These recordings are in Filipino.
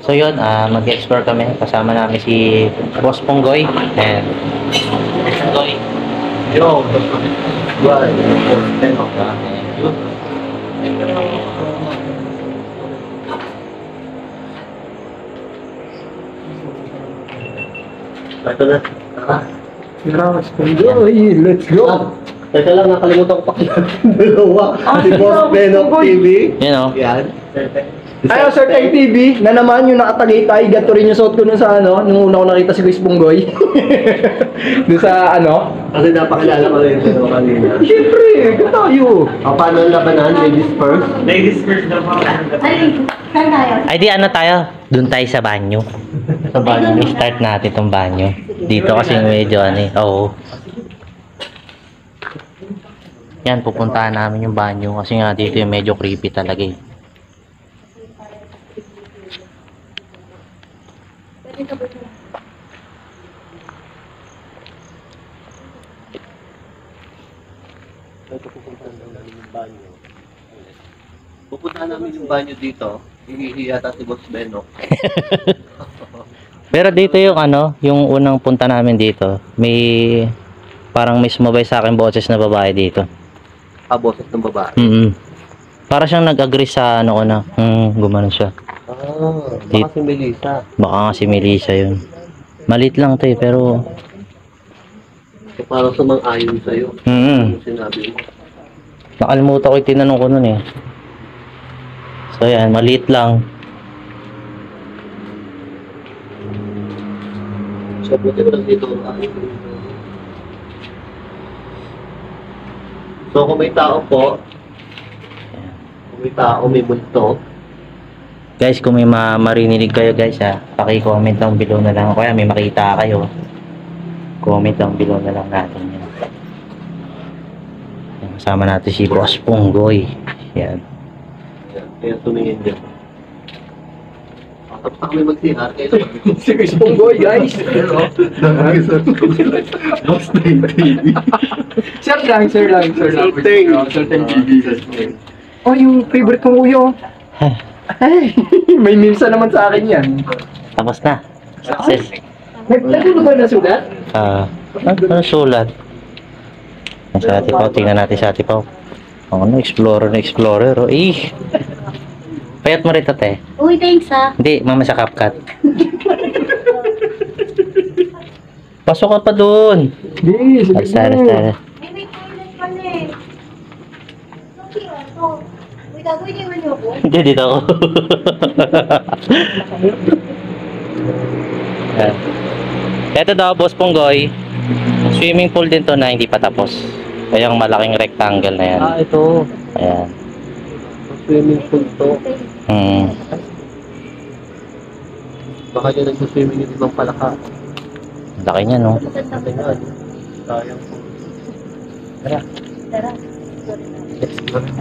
So yun, mag-explore kami. Kasama namin si Boss Ponggoy. And Ponggoy. Yo, right. Ito na. Let's go! Teka lang, nakalimutan ko pakilala yung dalawa. Si Boss Benok TV. You know. Yan. Ayaw, Sir Tech TV, na naman yung nakatagitay, ganito rin yung suot ko nun sa ano, nung una ko nakita si Chris Bunggoy. Doon sa ano? Kasi napakilala ko rin yung dalawa kanina. Siyempre, ganito tayo. Paano ang labanan? Ladies first? Ladies first daw po. Ay, saan tayo? Ay di ano tayo? Doon tayo sa banyo. Sa banyo. I-start natin tong banyo. Dito kasi medyo ano eh. Oo. Yan, pupuntahan namin yung banyo kasi nga dito yung medyo creepy talaga eh. Pupuntahan namin yung banyo dito. Hihiyata si Boss Benok. Pero dito yung ano, yung unang punta namin dito, may parang may sumabay sa akin boses na babae dito. Boses ng babae. Para siyang nag-agree sa ano ko na, gumano siya. Baka si Melissa. Baka nga si Melissa yun. Malit lang to eh, pero So, parang sumang-ayon sa'yo. Yung sinabi mo. nakalimutan ko yung tinanong ko nun eh. So yan, maliit lang. So, buti ko lang dito. So, kung may tao po, kung may tao, may multo, Guys, kung may marininig kayo guys paki-comment lang below na lang. Kaya may makita kayo, comment lang below na lang natin yan. Yan, kasama natin si Boss Ponggoy. Yan. kaya tumingin dyan. Tapos ako may mag-CR, kaya Si Chris Bunggoy, guys. Boss Tech TV. Sir lang. Sir Teng. Sir Teng TV. Oh, yung favorite kong uyo. Ay, may memes na naman sa akin yan. Tapos na. Success. Nagulog ba na sugat? Ano sulat? Sa Ate Pao, tingnan natin sa Ate Pao. Ano, explorer. Oh, payat mo rito, te. Uy, thanks ah. Hindi, mama sa CapCut. Pasok ka pa doon. Yes, Stara. Ay, may toilet pala eh. Okay, ito. Uy, gagawin niyo niyo ako. Hindi, dito ako. Yan. Ito daw, Boss Ponggoy. Swimming pool din to na hindi pa tapos. Kaya yung malaking rectangle na yan. Ito. Ayan. Swimming pool to. Baka dyan nagsuswimming yung ibang palaka. Laki niya, no? Laki nga, no? Sayang po. Tara.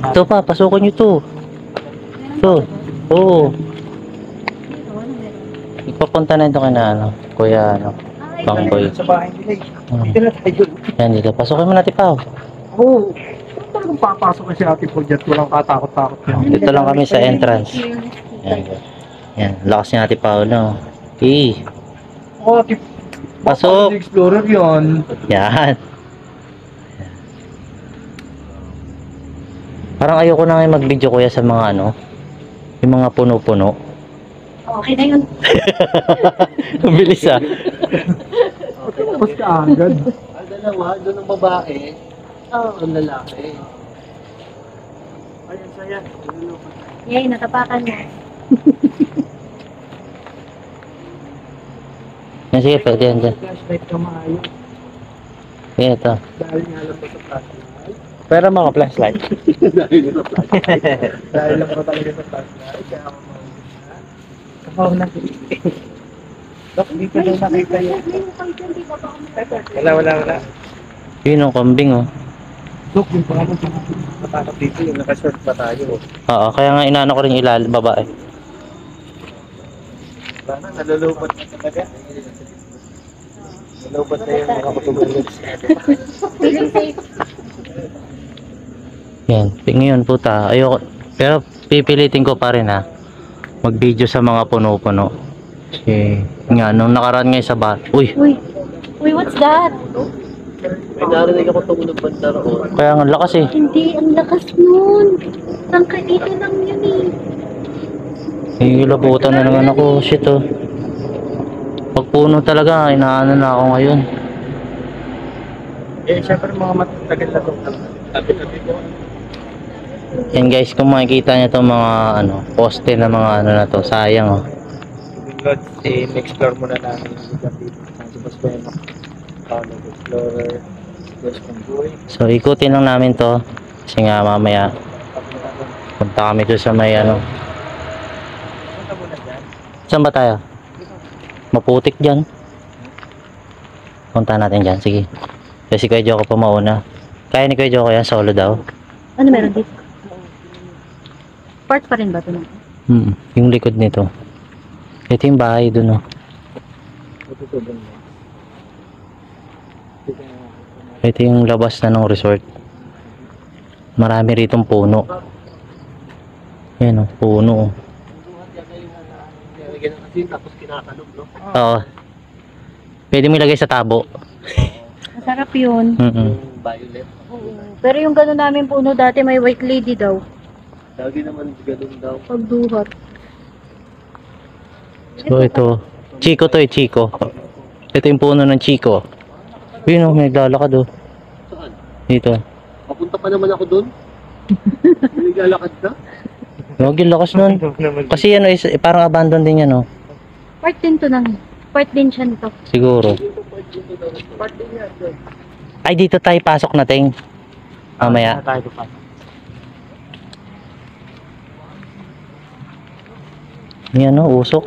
Ito pa, pasukin nyo to. Ito. Oo. Ipapunta na ito kina, ano, Kuya, ano, Pangboy. Sa bahay nila eh. Dito na tayo. Yan, dito. Pasukin mo natin pa. Oo. Talagang papasok kasi ate po dyan. Walang katakot-takot yan. Dito lang kami sa entrance. Yan. Yan. Lakas niya natin pa, no? Oh, ate. Pasok. Explorer yun. Yan. Parang ayoko na ngayon mag-video kuya sa mga ano, yung mga puno-puno. Okay na yun. Ang bilis ah. Tapos ka agad. Ang dalawa, doon ang babae, Oo. ang lalaki. Ayun, saya. Yay, natapakan mo. Yan, sige, pwede yan dyan. Flashlight ka maayos. Yan, ito. Dahil nga lang ba sa flashlight? Pero mga flashlight. Dahil sa flashlight. Dahil lang ba talaga sa flashlight? Kaya ako kapaw na. Dok, dito daw nakita yun. Wala. Yun ang kambing oh. Dok, yung pangalan sa matakot dito, yung nakashort pa tayo. Oo, kaya nga inaano ko rin ilalim babae. Sana nalulupat na talaga. Nalulupat na yung mga kutubulog. Safe. Yan. Ngayon puta, ayoko. Pero pipilitin ko pa rin ha. Mag-video sa mga puno-puno. Kasi nga, nung nakaraan ngayon sa Uy, Uy, what's that? May narinig ako tumunog banda roon. kaya ang lakas eh. Hindi, ang lakas nun. Tangka dito lang yun eh. Labutan na naman ako. Shit oh. Pagpuno talaga, inaano na ako ngayon. Eh, syempre mga matagal na ito. Tabi-tabi ko. Yan guys, kung makikita nyo itong mga ano, poste na mga ano na to, sayang oh. God, explore muna namin yung lugar dito. San Sebastiano, Paolo Explorer, West Convoy. So ikutin lang namin to. Kasi nga mamaya punta kami doon sa may ano. Punta muna dyan. Saan ba tayo? Maputik dyan. Punta natin dyan, sige. Kasi Kuya Joko pa mauna. Kaya ni Kuya Joko yan, solo daw. Ano meron dito? Part pa rin ba ito? Yung likod nito. Ito yung bahay dun oh. Ito yung labas na ng resort. Marami ritong puno. Yan oh, puno oh. Nilagyan ng asin tapos kinakalog, no? Oo. Pwede mo ilagay sa tabo. Masarap yun. Mm-mm. Yung violet. Pero yung gano'n namin puno dati may white lady daw. Lagi naman ganun daw. Pagduhat. So ito, Chico to eh, Chico. Ito yung puno ng Chico. Yun oh, may naglalakad oh. Saan? Dito. Papunta pa naman ako doon. Naglalakad ka? Huwag yung lakas nun. Kasi yan is parang abandon din yan oh. Part din to ng. Part din siya nito. Siguro. Ay dito tayo pasok na ting. Mamaya. Tayo pa. Yan oh, usok.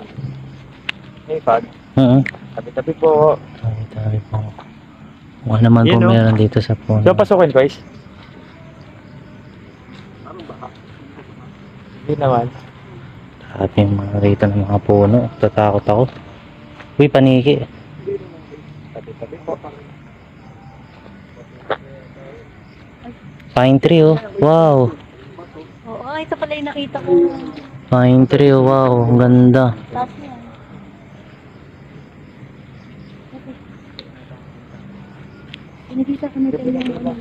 Hey, Pag. Tabi-tabi po. Tabi po. Kung ano naman po Yun, oh. meron dito sa puno. So, pasukin, guys. Hindi naman. Sabi yung mga rito ng mga puno. Tatakot ako. Uy, paniki. Tabi-tabi po. Pine tree oh. Wow. Oo, ito pala yung nakita ko. Pine tree oh. Wow. Ang ganda. Taas niya. Pinagkita ko nito yung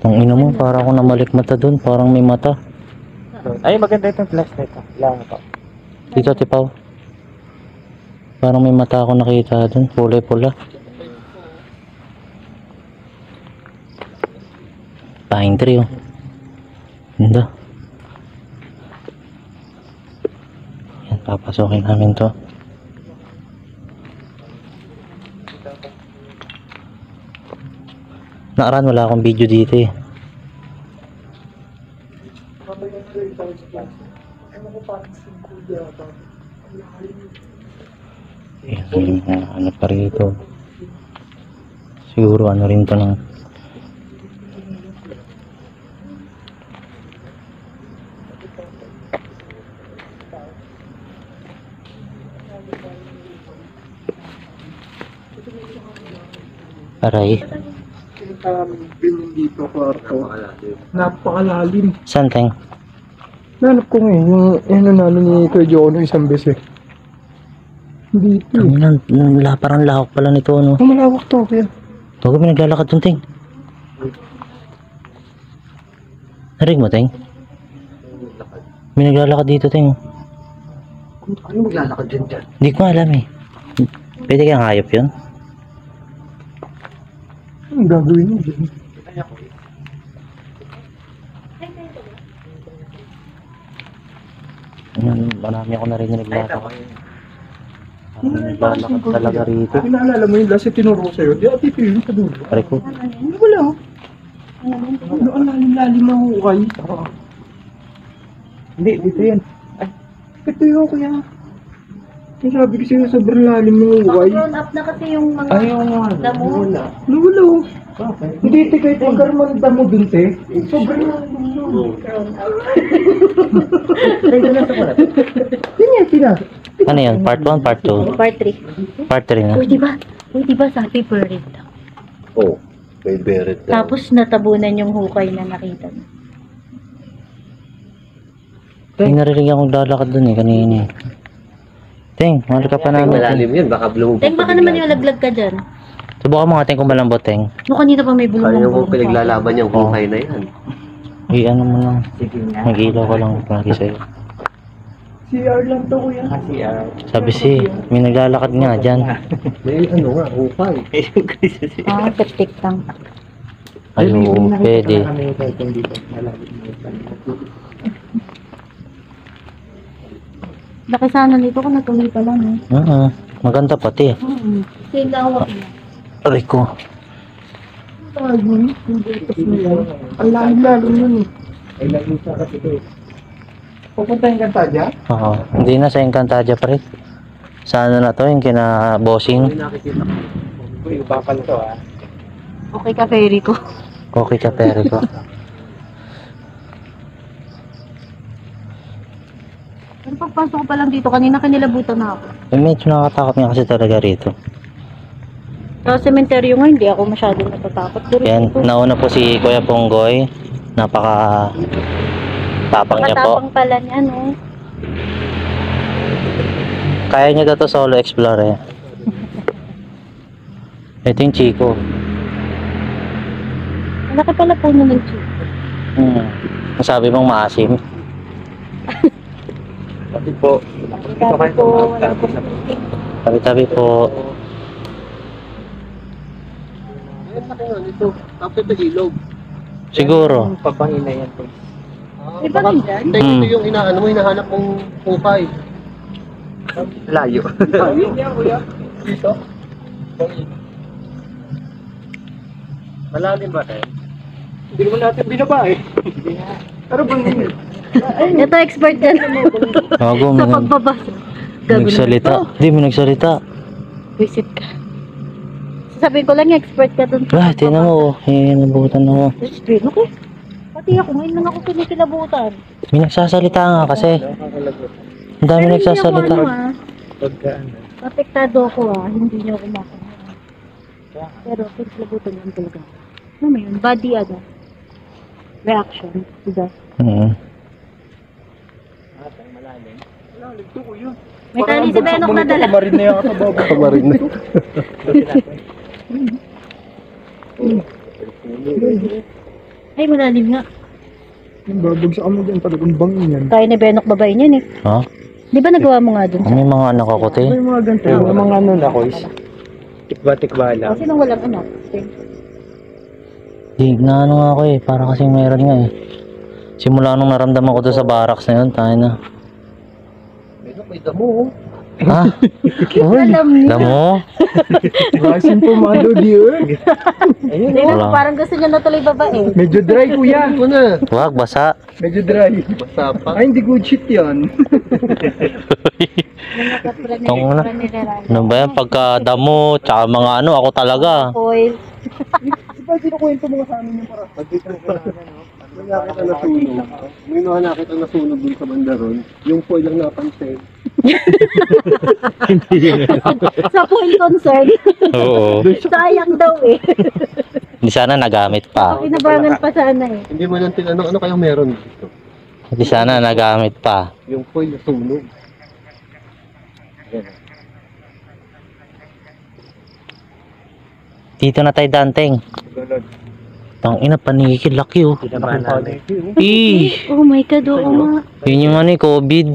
Ang ina mo, parang ako namalik mata dun. Parang may mata. Ay, maganda itong flash na ito. Lang ito. Dito, Tipaw. Parang may mata ako nakita dun. Pula-pula. Pine tree oh. Ganda. Yan, papasokin namin to. Nakaraan wala akong video dito eh. Ayan, may mga ano pa rito. Siguro ano rin to ng aray. Dito, kwarto. Napakalalim. Saan teng? Nanap ko ngayon yung ano namin ni Kuya Jono isang beses. Dito. Ang parang lahok pala nito ano. Ang malawak to, kaya. Huwag kami naglalakad dun teng. Narig mo teng? May naglalakad dito teng. Ano maglalakad dyan dyan? Hindi ko alam eh. Pwede kayang hayop yun? Anong gagawin mo dyan? Marami ako narinig naglalakad. Naglalakad talaga rito. Pinaalala mo yung last tinuro ko sa'yo. Di ati yun sa dulo. Pare ko. Wala. Ano ang lalim-lalim na hukay? Hindi, dito yan. Ay, ito yun kuya. Yung sabi ko sa'yo, sobrang lalim ng hukay. grown up na kasi yung mga Ayaw nga. damo. Nawala. Hindi, te, kahit magkaroon ng damo dun, te. Sobrang lalim nun. Yun yan, sila. Ano yan? Part 1, part 2? Part 3. Part 3 na? Uy, diba sabi buried? Oh, may beret daw. Tapos natabunan yung hukay na nakita mo. May narinig akong lalakad dun eh, kanina eh. Teng, mahal ka pa namin. Malalim yun, baka lumubog. Teng, baka naman yung laglag ka dyan. Subukan mo nga Teng kung malambot Teng. No, kanina pa may bulong. Kaya mo pinaglalaban yung kukay na yan. Ano mo lang. Mag-ilaw ko lang lagi sa'yo. CR lang to kuya. Sabi may naglalakad nga dyan. May ano nga, kukay. Ah, septic tank. Ayun, pwede. Laki sana nito kung natuloy pa lang eh. Maganda pati. Kasi lawa niya. Aray ko. Ang lalim yun eh. Ay, lalim sa kasi ito eh. Pupunta yung Cantadia? Oo. Hindi na sa Encantadia pa rin. Sa ano na to, yung kina-bossing. Uy, bakal to ah. Okay ka, ferry ko. Okay ka, pere ko. Pero pagpasok ko pa lang dito, kanina kanilabutan na ako. Medyo nakakatakot nga kasi talaga rito. Sa sementeryo nga, hindi ako masyadong natatakot. Pero Yan, dito, nauna po si Kuya Ponggoy. Napaka tapang niya po. matapang pala niya, no? Kaya niya daw to solo explore eh. Ito yung Chico. Malaki pala po ng chico. Masabi mong maasim. Pati po. Sabi ko, wala po. Tabi-tabi po. Ay, laki nga nito. Tapos ito ilog. Siguro. Papangin na yan po. Di ba ganyan? Hindi, ito yung inaano mo, hinahanap mong kukay. Layo. Layo niya kuya. Dito. Malalim ba tayo? Hindi naman natin binaba eh. Pero bangin. Ito, expert yan. Gago, Sa pagbabasa. Gago nagsalita. na ito. Hindi mo nagsalita. Visit ka. Sasabihin ko lang, expert ka dun. Tinan mo. Nabutan ako. Okay. Pati ako, ngayon lang ako kinikilabutan. May nagsasalita nga kasi. Ang dami nagsasalita. Hindi ako, ano, Pagkaan. apektado ako hindi niyo ako makakaya. Pero kinikilabutan yun talaga. Ano mo yun? Body, reaction. Diba? May tali si Benok na dala. Kamarin na yata baba. Kamarin na. Ay, malalim nga. Yung babagsak mo dyan, talagang bangin yan. Kaya ni Benok babae niyan eh. Ha? Di ba nagawa mo nga dun? May mga anak ako te. May mga ganito. Yung mga ano na kois. Tikba-tikba lang. Kasi nang walang anak. Di na ano nga ako eh. Para kasing meron nga eh. Simula nung naramdaman ko doon sa barracks na yun. Tayo na. May damo. Ha? Uy, Alam niya. alam mo? Basin po mga lodi eh. Di ba, Wala. parang gusto niya natuloy babae. Medyo dry kuya. Ano na? Wag, basa. Medyo dry. Basta pa. Ay, hindi good shit yan. Tong na. Ano ba yan? Pagka damo, tsaka mga ano, ako talaga. Foil. Di ba kinukwento mo sa amin yung para? Pagkita mo kailangan, no? May nakita na sunog. May nakita na sunog dun sa bandaron. Yung foil lang napansin. Sa foil concern. Oo. Sayang daw eh. Hindi sana nagamit pa. Kinabangan pa sana eh. Hindi mo lang tinanong ano kayong meron dito. Hindi sana nagamit pa. Yung foil na sunog. Yan. Dito na tayo danteng. Tang ina, panikid laki oh. Oh my God, oo nga. Yun yung ano eh, COVID.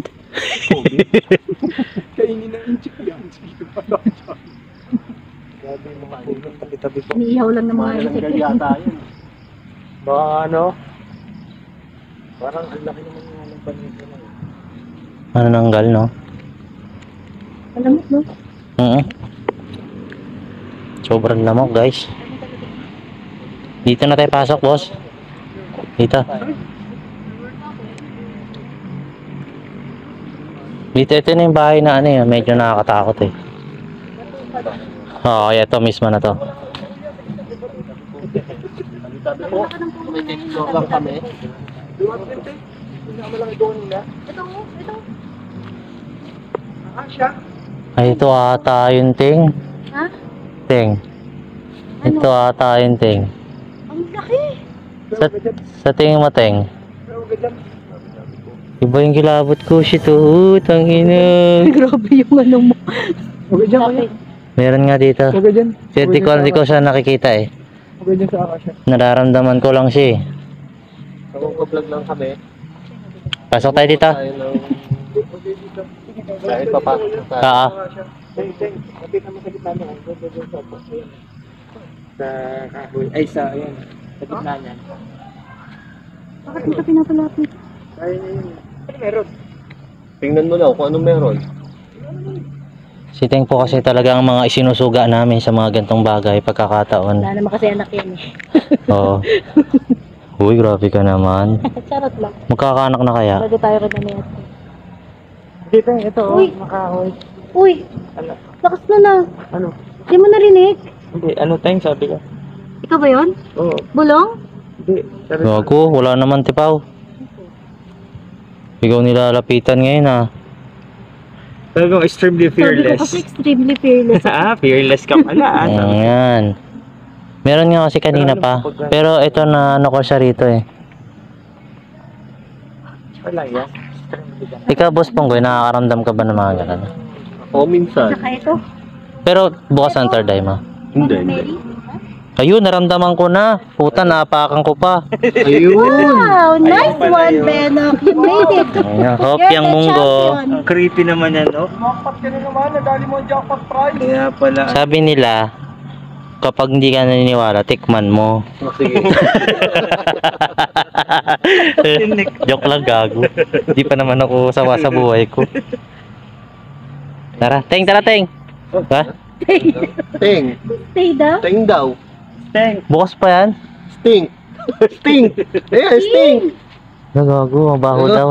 Kainin na yung chick yan. Iniihaw lang ng mga insect. yata yun. Baka ano? Parang ang laki naman yung anong panito na yun. Ano nanggal no? Alam mo, no? Sobrang lamok guys. Dito na tayo pasok boss. Dito. Dito, ito na yung bahay na ano eh, medyo nakakatakot eh. Oo, ito mismo na to. Sabi po, may explore lang kami. Ito. Siya? Ay, ito ata yung ting. Ha? Ting. Ito ata yung ting. Ang laki. Sa tingin mo ting. Iba yung kilabot ko, shit, oh, tangina. Grabe yung ano mo. Huwag dyan kaya. Meron nga dito. Huwag dyan. Pero di ko siya nakikita eh. Huwag dyan sa akasya. Nararamdaman ko lang siya eh. Nag-vlog lang kami. Pasok tayo dito. Tayo ng... Kahit papasok na tayo. Oo. Teng, kapit naman sa gitna niya. Sa kahoy. Ay, sa, ayan. Sa gitna niya. Bakit dito pinapalapit? Ay, ano meron? Tingnan mo lang kung anong meron. Si Teng po kasi talaga ang mga isinusuga namin sa mga gantong bagay, pagkakataon. Wala naman kasi anak yan eh. Oo. Uy, grabe ka naman. Charot lang. Magkakaanak na kaya? Bago tayo rin na Dito, ito, Uy! makahoy. Uy! Ano? Lakas na na. Ano? Di mo narinig? Hindi, ano, Teng, sabi ka? Ikaw ba yun? Oo. Bulong? Hindi. Sabi Gago, wala naman tipaw. Ikaw nilalapitan ngayon ah. Talagang extremely Sabi ko kasi extremely fearless. Fearless ka pala. Ayan. Meron nga kasi kanina pa. Pero ito na ano ko siya rito eh. Wala yan. Ikaw, Boss Ponggoy, nakakaramdam ka ba ng mga ganun? O minsan. Saka ito. Pero bukas ang third eye mo. Hindi, hindi. Mary? Ayun, naramdaman ko na. Puta, naapakan ko pa. Ayun! Wow! Nice one, Benok! You made it! Ayan, hop, You're yung the munggo. champion. Creepy naman yan, no? Jackpot ka na naman. Nadali mo ang jackpot prize. Kaya pala. Sabi nila, kapag hindi ka naniniwala, tikman mo. Oh, sige. Joke lang, gago. Hindi pa naman ako sawa sa buhay ko. Tara, Teng, tara, Teng. Ha? Ting. Stay daw. Ting daw. Teng. Bukas pa yan? Sting. Sting. Eh, sting. Nagago, mabaho daw.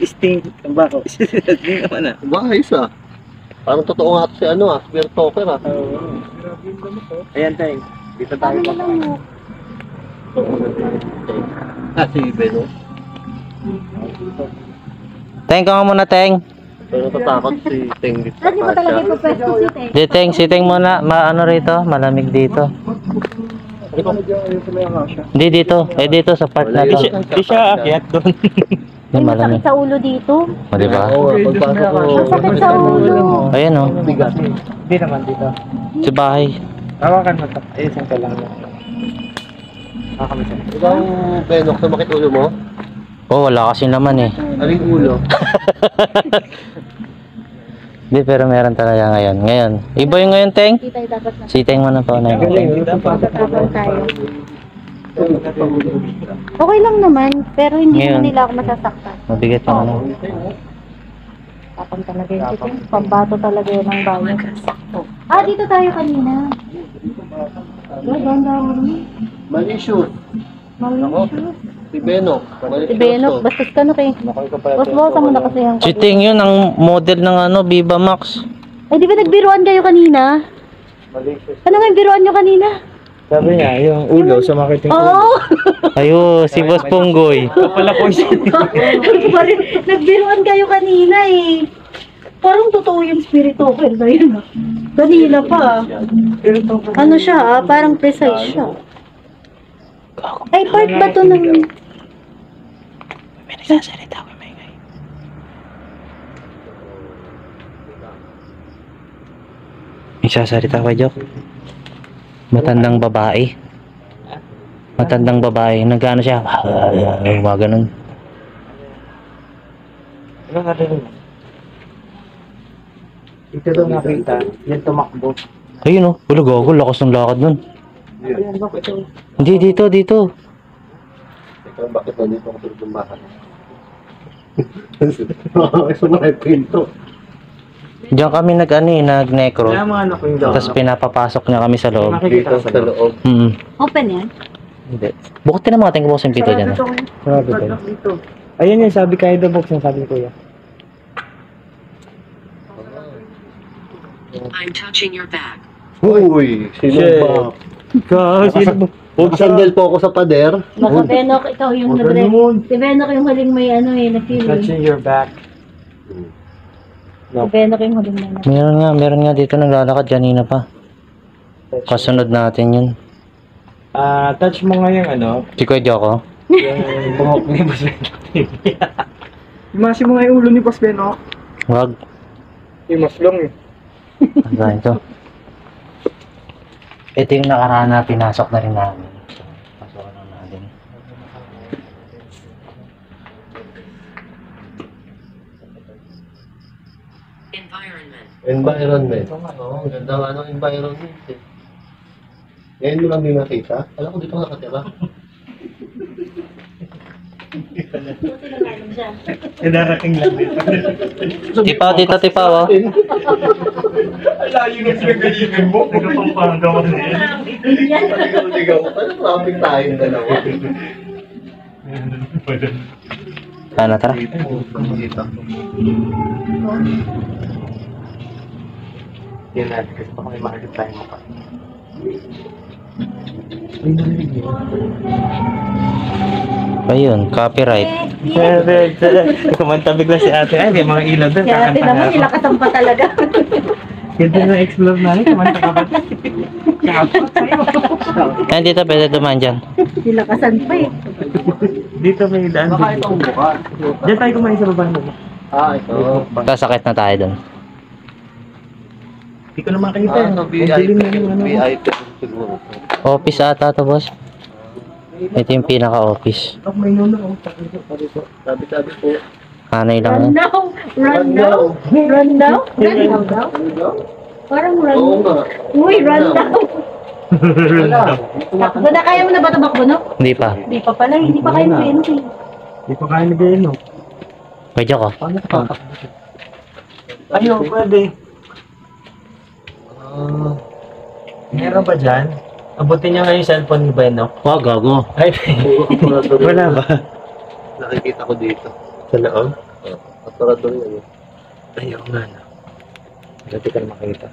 Stink. Ang bako. Stink naman ah. Bahayos ah. Parang totoo nga si ano ah, Spear Talker ah. Ayan, Teng. Dito tayo. Ano na lang mo? Ah, si Beno. Teng ka nga muna, Teng. Pero natatakot si Ting dito sa Saan di ba talaga kasya. ipapwesto si Teng? Di, Teng, si Teng muna. Ano rito? Malamig dito. Hindi dito. Eh, dito sa part na to. Di siya akyat doon. Hindi, May malamig. masakit sa ulo dito. O, diba? Oo, pagpasok ko. Masakit sa ulo. Ayan o. Bigat. Hindi naman dito. Sa bahay. Hawakan mo ito. Ayusin ka lang. Hawakan mo siya. Ikaw, Benok, sumakit ulo mo? Oh, wala kasi naman eh. Aling ulo? Hindi, pero meron talaga ngayon. Ngayon. Iba yung ngayon, Teng. Hindi tayo dapat na. Si Teng muna po na yun. Tapang tayo. Okay lang naman, pero hindi Ngayon. naman nila ako masasaktan. Mabigat yung ano. Tapang talaga yun. Ito, pambato talaga yun ng bayan. Ah, dito tayo kanina. Ganda mo rin. Malicious. Malicious. Si Benok. Si Benok, bastos ka no kay. Boss-bossan mo na kasi yung Si Teng yun, ang model ng ano, Viva Max. Eh, di ba nagbiruan kayo kanina? Ano nga yung biruan nyo kanina? Sabi niya, yung ulo, sumakit yung ulo. Oo! Ayo, si Boss Ponggoy. Pala po siya. Nagbiruan kayo kanina eh. Parang totoo yung spirit talker na yun ah. Kanina pa. Ano siya ah, parang precise siya. Ay, part ba to ng... May nagsasalita ko, may ngay. May nagsasalita ko, Jok. Matandang babae. Matandang babae. Nagano siya. Mga ganun. Ano ka rin? Ito daw nakita, yan tumakbo. Ayun o. Wala gago. Lakas ng lakad nun. Ayan, bakit ito? Hindi, dito. Ikaw, bakit nandito ako sa lumbakan? Sumara yung pinto. Diyan kami nag-necro. Kaya mga anak ko yung daw. Tapos pinapapasok niya kami sa loob. Dito sa loob. Open yan? Hindi. Bukutin na mga tingin ko sa pito dyan. Grabe tayo. Ayun yung sabi kaya the box yung sabi ko yan. I'm touching your back. Uy, sino Shit. ba? Sino? Huwag sandal po ako sa pader. Baka Benok, ikaw yung Huwag nag-rep. ganun. Si Benok yung huling may ano eh, na-feeling. Touching your back. Si Benok yung huling may Meron nga dito naglalakad kanina pa. Kasunod natin yun. Touch mo nga yung ano, Si Kuya Joko. yung buhok ni Boss Ben. Imasin mo nga yung ulo ni Boss Beno. Wag. Yung mas long eh. Ano ito? Ito yung nakaraan na pinasok na rin namin. So, pasok na natin. Environment. Oo, ganda nga ng environment eh. Ngayon mo lang din nakita. Alam ko dito nakatira. Darating lang dito. Tipaw dito, tipaw oh. Alayo na sila ganyan mo. Nagpampanga ko na yan. Ligaw-ligaw. Ano traffic tayong dalawa? Ano, tara. Dito. Yan natin kasi baka may makakit tayo mukha. Ayun, copyright. Kumanta bigla si ate. Ay, may mga ilaw doon. Kaya ate naman, ilakasan pa talaga. Ganda na explore namin. Kumanta ka ba? Yan dito, pwede dumaan dyan. Ilakasan pa eh. Dito may daan. Baka itong buka. Diyan tayo kumain sa baba mo. Ah, ito. Sasakit na tayo dun. Hindi ko na makita. Ah, ito Ang VIP siguro. Office ata to, boss. Ito yung pinaka-office. Oh, may nuno. Tabi-tabi po. Hanay lang Run yan. now! Run now! Run now! Run now? Parang run Oo now. nga. Uy, run now! Wala. Takbo na, kaya mo na ba tumakbo, no? Hindi pa. Hindi pa pala, hindi pa kayo pwede. Hindi pa kaya nagayin, no? Pwede ko. Paano ka? Ayaw, pwede. Ah, Meron ba dyan? Abutin niya nga yung cellphone ni Ben, no? Wag, gago. Ay, aturador wala yun. ba? Nakikita ko dito. Sa loob? Aturador yun. Ayaw nga na. Dati ka na makita.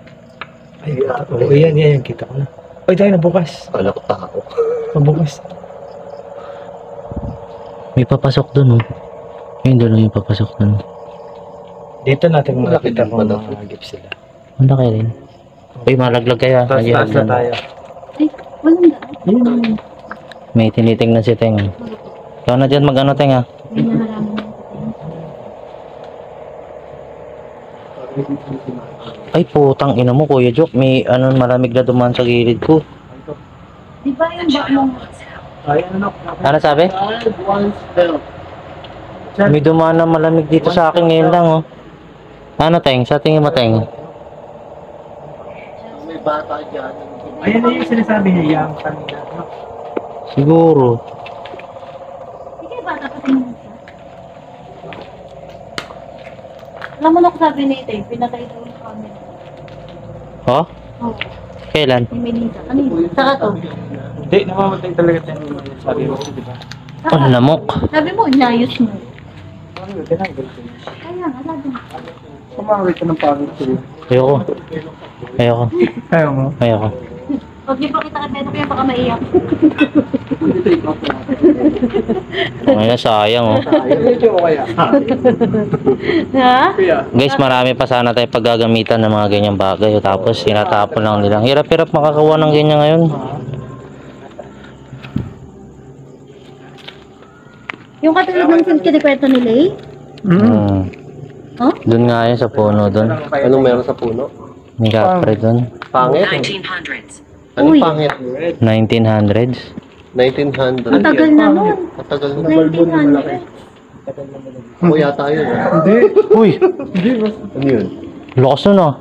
Ay, oo, yan, kita ko na. Ay, tayo na bukas. Kala ko tao. Mabukas. May papasok dun, oh. Yung doon yung papasok dun. Dito natin Malaki makikita din kung pala. mga gift sila. Ang laki rin. Uy, malaglag kaya. Taas na tayo. Ay, walang daan. May tinitingnan si Teng. Ikaw na dyan mag-ano, Teng, ha? May naharaman natin. Ay, putang ina mo, Kuya Jok. May ano, malamig na dumaan sa gilid ko. Di ba yung ba mo? Ay, ano? Ano sabi? Once help. May dumaan na malamig dito sa akin ngayon lang, oh. Ano, Teng? Sa tingin mo, Teng? May bata dyan. Ayan na yung sinasabi niya, yung kanina. No? Siguro. Sige, bata pa tingin siya. Alam mo na ko sabi ni Ite, pinatay daw yung camera. Oh? Oo, Kailan? ni Melissa. Kanina, saka to. Hindi, namamatay talaga tayo. Sabi mo, di ba? Ang lamok. Sabi mo, inayos mo. Ano, tinanggal ko na. Kaya nga, sabi mo. Kumawit ka ng pangit ko. Ayoko. Ayoko. Ayaw mo? Ayoko. Huwag niyo pakita kay Beto, kaya baka maiyak. Ngayon, sayang, oh. Medyo mo kaya. Ha? Kuya. Guys, marami pa sana tayo paggagamitan ng mga ganyang bagay. Oh. Tapos, tinatapon lang nila. Hirap-hirap makakawa ng ganyan ngayon. Yung katulad ng kinikwento ni Lay? Hmm. Huh? Doon nga yun sa puno doon. Anong meron sa puno? May kapre doon. Pangit? 1900s. Anong Uy. pangit? 1900s. 1900. Ang tagal na nun. Matagal na. 1900. Ako yata yun. Hindi. Uy! Ano yun? Lakas nun, ah.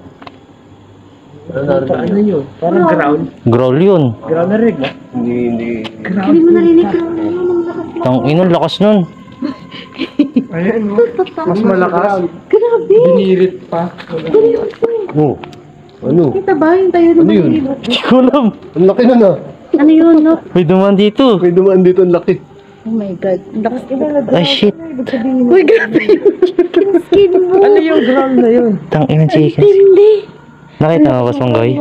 Ano narinig? Ano yun? Parang ground. Growl yun. Ground na rin, no? Hindi. Hindi mo narinig yung Tang inong lakas nun. Ayan, no? Mas malakas. Grabe! Binirit pa. Oh. Ano? Kita ba yung tayo Ano naman yun? dito? Hindi ko alam. Ang laki na na. Ano yun, no? May duman dito. May dumaan dito ang laki. Oh my God. Ang lakas ka talaga. Ay, shit. Uy, grabe yung skin mo. Ano yung ground na yun? Tang inong chicken. Hindi. Nakita mo ba, Monggoy?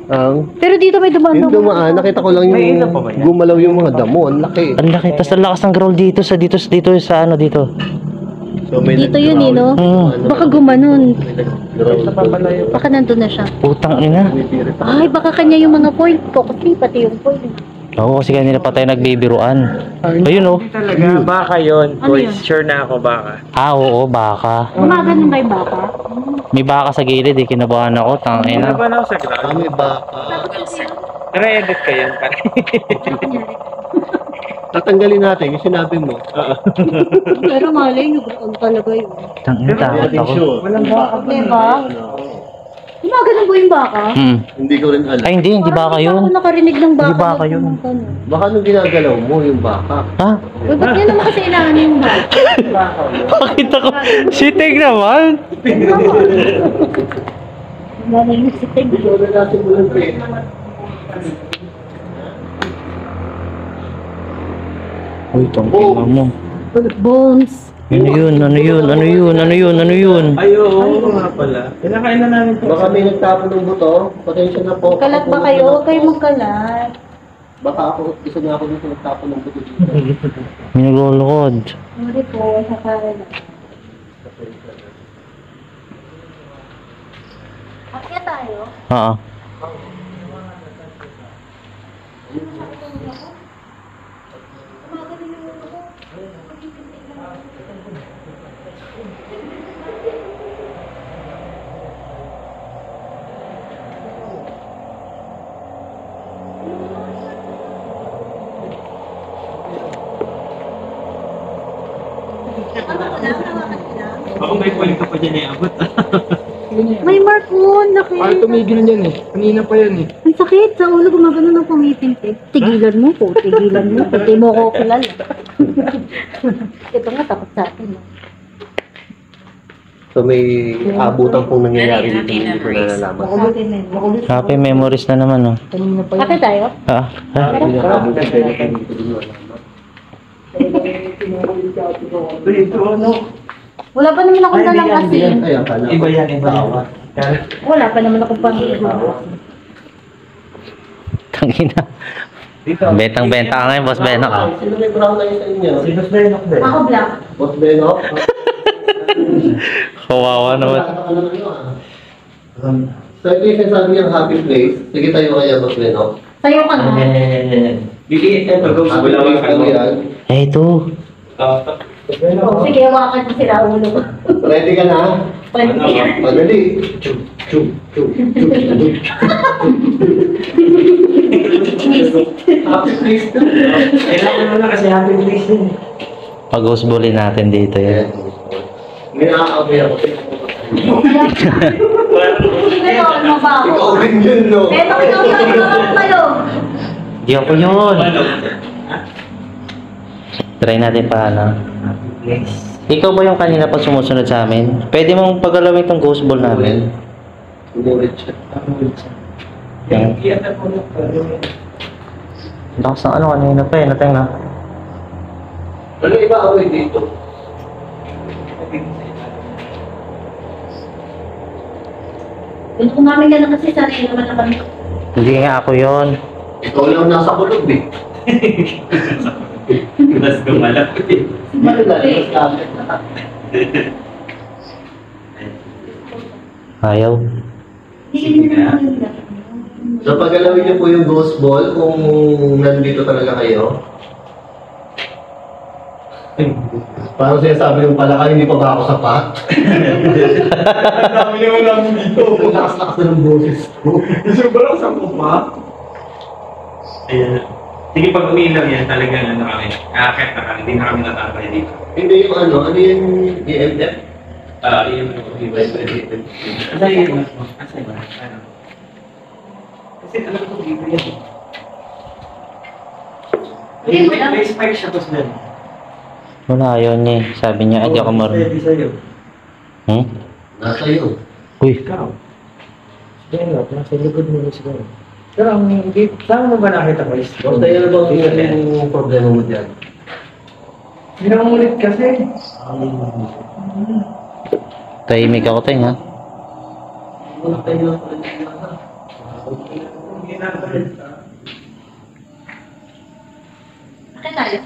Ang Pero dito may dumaan yung dumaan, nakita ko lang May yung ilaw pa ba yan? gumalaw yung mga damo. Ang laki. Ang laki. Tapos ang lakas ng growl dito sa ano dito. So, may Dito yun, eh, no? Hmm. Baka gumanon. Ground. Napapalayo. Baka nandun na siya. Putang ina. Ay, baka kanya yung mga point ko. Kasi pati yung point. Oo, kasi kanina pa tayo nagbibiruan. Ayun oh. Hindi talaga, baka yun. Ano Boy, yun? sure na ako baka. Ah, oo, baka. Gumaganon ba yung baka? May baka sa gilid, eh. Kinabahan ako. Tangin Ano na. ba na ako sa ground? Kami baka. Nare-edit ko yun. Tatanggalin natin yung sinabi mo. Pero malay nyo, ground talaga yun. Tangin, takot ako. Walang baka. Diba? Gumaganon ba yung baka? Hindi ko rin alam. Ay, hindi baka yun. Ako nakarinig ng baka. Hindi baka yun. Baka nung ginagalaw mo yung baka. Ha? Uy, ba't yun naman kasi inaano yung baka? Pakita ko. Sitig naman. Narinig si Tig. Wala natin mo lang pre. Uy, tangin mo. Bones. Ano yun? Ano yun? Ano yun? Ano yun? Ano yun? Ay, oo nga pala. Kinakain na namin ito. Baka may nagtapon ng buto. Pasensya na po. Kalat ba kayo? Huwag kayong magkalat. Baka ako, isa na ako dito nagtapon ng buto dito. May naglulukod. Sorry po, sa kalat. Akya tayo? Ha? Baka may kwento pa dyan eh, abot. May mark mo, laki. Parang tumigil yan eh. Kanina pa yan eh. Ang sakit sa ulo, gumagano ng pumipintig. Tigilan mo po, tigilan mo. Pati mo ko kilala. Ito nga, takot sa atin. So may abutan pong nangyayari dito. Hindi ko nalalaman. Happy memories na naman, oh. Kanina pa yan. Akya tayo? Ha? Ha? May abutan tayo na hindi ko nalalaman. Ito ano? Wala pa naman akong dalang asin. Ay, akala ko. Iba yan, iba yan. Wala pa naman akong panghigo. Tangina. Bentang-benta ka ngayon, Boss Benok. Sino may brown na yun sa inyo? Si Boss Benok din. Ako black. Boss Benok? Kawawa naman. So ito yung sinasabi niyang happy place. Sige tayo kaya Boss Benok. Sa'yo ka na. Bigay ito, Happy place kami yan. Eh, ito. Sige, hawakan mo sila ulo. Ready ka na? Pwede. Madali. Chum, chum, chum, chum, chum. Happy place to. Kailangan mo na kasi happy place din. Pag-usbulin natin dito, yan. May nakakabay ako. Ito, ano ba ako? Ikaw rin yun, no? Ito, ikaw kayo. Di ako yun. Try natin pa, ano. Ikaw ba yung kanina pa sumusunod sa amin? Pwede mong pagalawin itong ghost ball namin. Umulit siya. Yan. Lakas ng ano kanina pa eh. Nateng na. Ano iba away dito? Kung kumamin ka na kasi sanay naman na kami. Hindi nga ako yun. Ikaw lang nasa kulog, eh. Mas gumalap eh. Malupit. Ayaw. Hindi na naman yun. So paggalawin niyo po yung ghost ball kung nandito talaga kayo. Parang sinasabi yung pala kayo, hindi pa ba ako sapat? Dami naman lang dito. Ang lakas-lakas na ng boses ko. Sobrang sampo pa. Ayan. Sige, pag umilaw yan, talagang ano kami. Kakit na kami, hindi na kami natabay dito. Hindi yung ano yung EMF? Yung iba yung pwede. Asa yun? Asa yun? Ano? Kasi alam ko dito yan. May spike siya, Boss Ben. Wala, ayaw niya eh. Sabi niya, ay di ako marunong. Pwede sa'yo. Hmm? Nasa iyo. Uy, Ikaw. Benok, nasa likod mo siguro. Pero ang hindi, saan mo ba nakita ko? Basta yan bang yung problema mo dyan? Hindi na umulit kasi. tahimik ako tayo, ha? Wala kayo. Hindi na ulit. Akya tayo.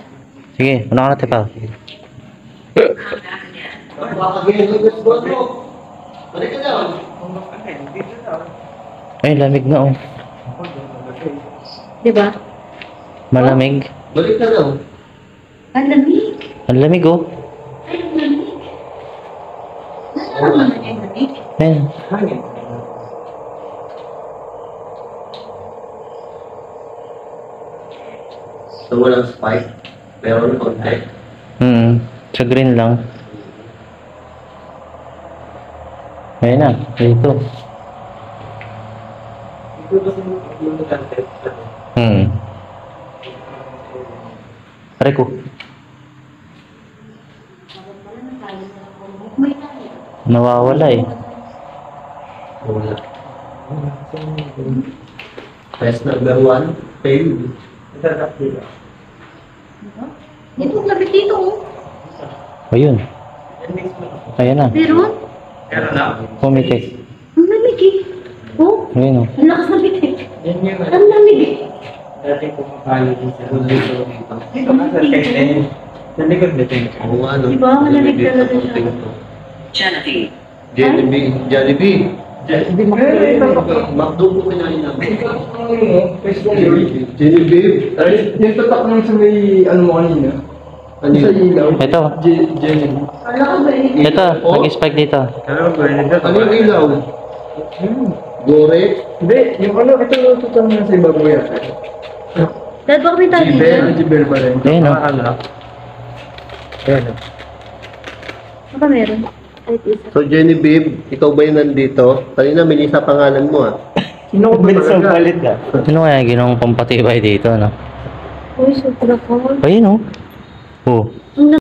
Sige, una ka natin pa. Baka ganyan yung ghost ball mo. Balik ka lang. Ay, lamig na, oh. Diba? Malamig. Balik na daw. Ang lamig. Ang lamig oh. Ay, ang lamig. Nasaan naman na yung lamig? Ayan. Hangin. So, walang spike. Meron konti. Sa green lang. Ayan na. Dito. Ito kasi lumutante. Aray ko. May tayo. Nawawala eh. Wala. Test number 1, failed. Ito, ang lamig dito oh. Ayun. Ayan na. Meron? Pero na. Pumitik. Ang lamig eh. Oh, Ayun oh. ang lakas ng bitik. Yan yung Ang lamig eh. dating pumapalo din sa dito nga sa tent. Sa likod nito yung Oo nga, no? Diba? Malamig talaga siya. Genevieve. Genevieve. Hindi makikita. McDo po kinain namin. Genevieve. Genevieve. Yung tatak nung sa may, ano mo kanina? Ano Sa yun? ilaw. Ito. Genevieve. Kala ko ba eh? Ito. Nag-spike dito. Ano yung ilaw? Gore? Hindi, yung ano, ito yung tatak nung sa ibabaw yan. Dad, baka may tayo Jibel, dito. Jibel pa rin. Ayun oh. Ayan. Baka meron. Kahit isa. So, Genevieve, ikaw ba yung nandito? Kanina, minisa pangalan mo, ah. Sino ko ba talaga? Ano kaya ginawang pampatibay dito, no? Uy, sobra ko. Ayun oh. Oh. Ang